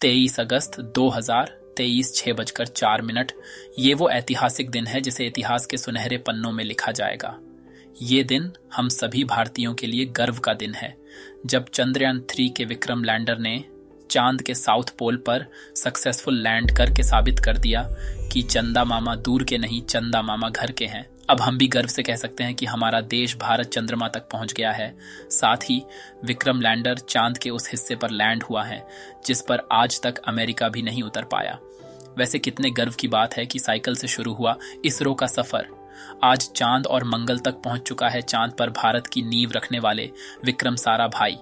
23 अगस्त 2023 6:04। ये वो ऐतिहासिक दिन है जिसे इतिहास के सुनहरे पन्नों में लिखा जाएगा। ये दिन हम सभी भारतीयों के लिए गर्व का दिन है, जब चंद्रयान 3 के विक्रम लैंडर ने चांद के साउथ पोल पर सक्सेसफुल लैंड करके साबित कर दिया कि चंदा मामा दूर के नहीं, चंदा मामा घर के हैं। अब हम भी गर्व से कह सकते हैं कि हमारा देश भारत चंद्रमा तक पहुंच गया है। साथ ही विक्रम लैंडर चांद के उस हिस्से पर लैंड हुआ है जिस पर आज तक अमेरिका भी नहीं उतर पाया। वैसे कितने गर्व की बात है कि साइकिल से शुरू हुआ इसरो का सफर आज चांद और मंगल तक पहुंच चुका है। चांद पर भारत की नींव रखने वाले विक्रम साराभाई,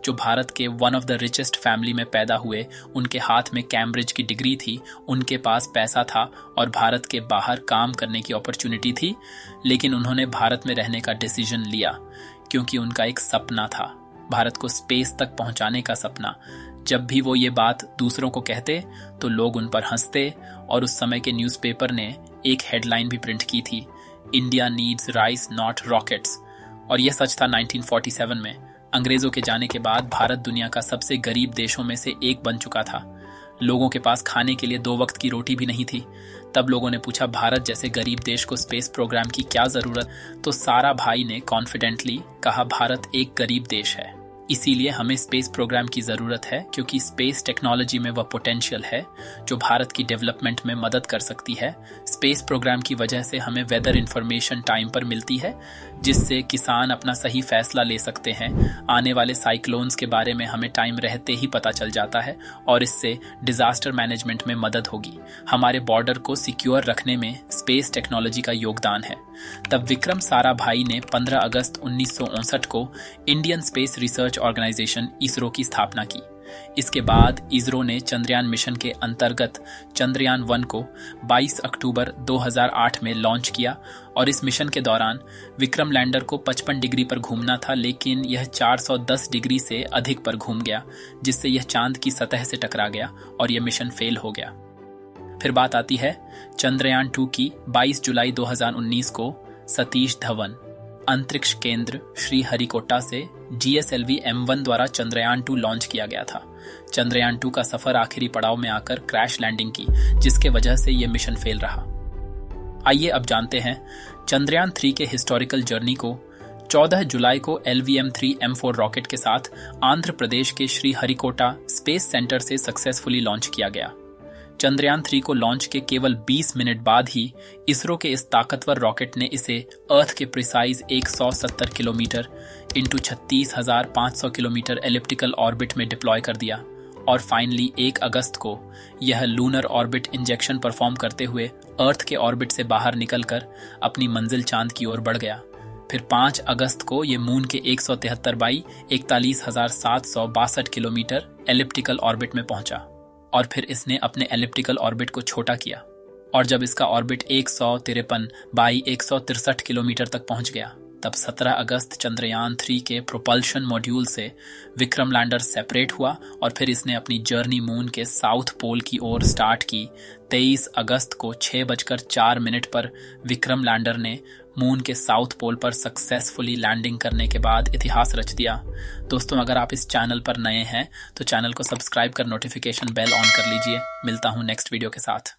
जो भारत के one of the richest family में पैदा हुए, उनके हाथ में कैम्ब्रिज की डिग्री थी, उनके पास पैसा था और भारत के बाहर काम करने की अपॉर्चुनिटी थी, लेकिन उन्होंने भारत में रहने का डिसीजन लिया क्योंकि उनका एक सपना था, भारत को स्पेस तक पहुंचाने का सपना। जब भी वो ये बात दूसरों को कहते तो लोग उन पर हंसते और उस समय के न्यूज़पेपर ने एक हेडलाइन भी प्रिंट की थी, India needs rice not rockets. और यह सच था 1947 में। अंग्रेजों के जाने के बाद भारत दुनिया का सबसे गरीब देशों में से एक बन चुका था। लोगों के पास खाने के लिए 2 वक्त की रोटी भी नहीं थी। तब लोगों ने पूछा, भारत जैसे गरीब देश को स्पेस प्रोग्राम की क्या जरूरत? तो साराभाई ने कॉन्फिडेंटली कहा, भारत एक गरीब देश है, इसीलिए हमें स्पेस प्रोग्राम की जरूरत है, क्योंकि स्पेस टेक्नोलॉजी में वह पोटेंशियल है जो भारत की डेवलपमेंट में मदद कर सकती है। स्पेस प्रोग्राम की वजह से हमें वेदर इंफॉर्मेशन टाइम पर मिलती है, जिससे किसान अपना सही फैसला ले सकते हैं। आने वाले साइक्लोन्स के बारे में हमें टाइम रहते ही पता चल जाता है और इससे डिजास्टर मैनेजमेंट में मदद होगी। हमारे बॉर्डर को सिक्योर रखने में स्पेस टेक्नोलॉजी का योगदान है। तब विक्रम साराभाई ने 15 अगस्त 1959 को Indian space research organisation ISRO की स्थापना की। इसके बाद इसरो ने चंद्रयान मिशन के अंतर्गत चंद्रयान 1 को 22 अक्टूबर 2008 में लॉन्च किया और इस मिशन के दौरान विक्रम लैंडर को 55 डिग्री पर घूमना था, लेकिन यह 410 डिग्री से अधिक पर घूम गया, जिससे यह चांद की सतह से टकरा गया और यह मिशन फेल हो गया। फिर बात आती है चंद्रयान 2 की। 22 जुलाई 2019 को सतीश धवन अंतरिक्ष केंद्र श्रीहरिकोटा से GSLV M1 द्वारा चंद्रयान 2 लॉन्च किया गया था। चंद्रयान 2 का सफर आखिरी पड़ाव में आकर क्रैश लैंडिंग की, जिसके वजह से यह मिशन फेल रहा। आइए अब जानते हैं चंद्रयान 3 के हिस्टोरिकल जर्नी को। 14 जुलाई को LVM-3 M4 रॉकेट के साथ आंध्र प्रदेश के श्रीहरिकोटा स्पेस सेंटर से सक्सेसफुली लॉन्च किया गया। चंद्रयान 3 को लॉन्च के केवल 20 मिनट बाद ही इसरो के इस ताकतवर रॉकेट ने इसे अर्थ के precise 170 kilometre into 36,500 kilometre elliptical orbit में डिप्लॉय कर दिया और फाइनली 1 अगस्त को यह लूनर ऑर्बिट इंजेक्शन परफॉर्म करते हुए अर्थ के ऑर्बिट से बाहर निकलकर अपनी मंजिल चांद की ओर बढ़ गया। फिर 5 अगस्त को यह मून के 173 बाई 41,762 किलोमीटर एलिप्टिकल ऑर्बिट में पहुंचा और फिर इसने अपने एलिप्टिकल ऑर्बिट को छोटा किया और जब इसका ऑर्बिट 153 बाई 163 किलोमीटर तक पहुंच गया, तब 17 अगस्त चंद्रयान 3 के प्रोपल्शन मॉड्यूल से विक्रम लैंडर सेपरेट हुआ और फिर इसने अपनी जर्नी मून के साउथ पोल की ओर स्टार्ट की। 23 अगस्त को 6:04 पर विक्रम लैंडर ने मून के साउथ पोल पर सक्सेसफुली लैंडिंग करने के बाद इतिहास रच दिया। दोस्तों, अगर आप इस चैनल पर नए हैं तो चैनल को सब्सक्राइब कर नोटिफिकेशन बेल ऑन कर लीजिए। मिलता हूं नेक्स्ट वीडियो के साथ।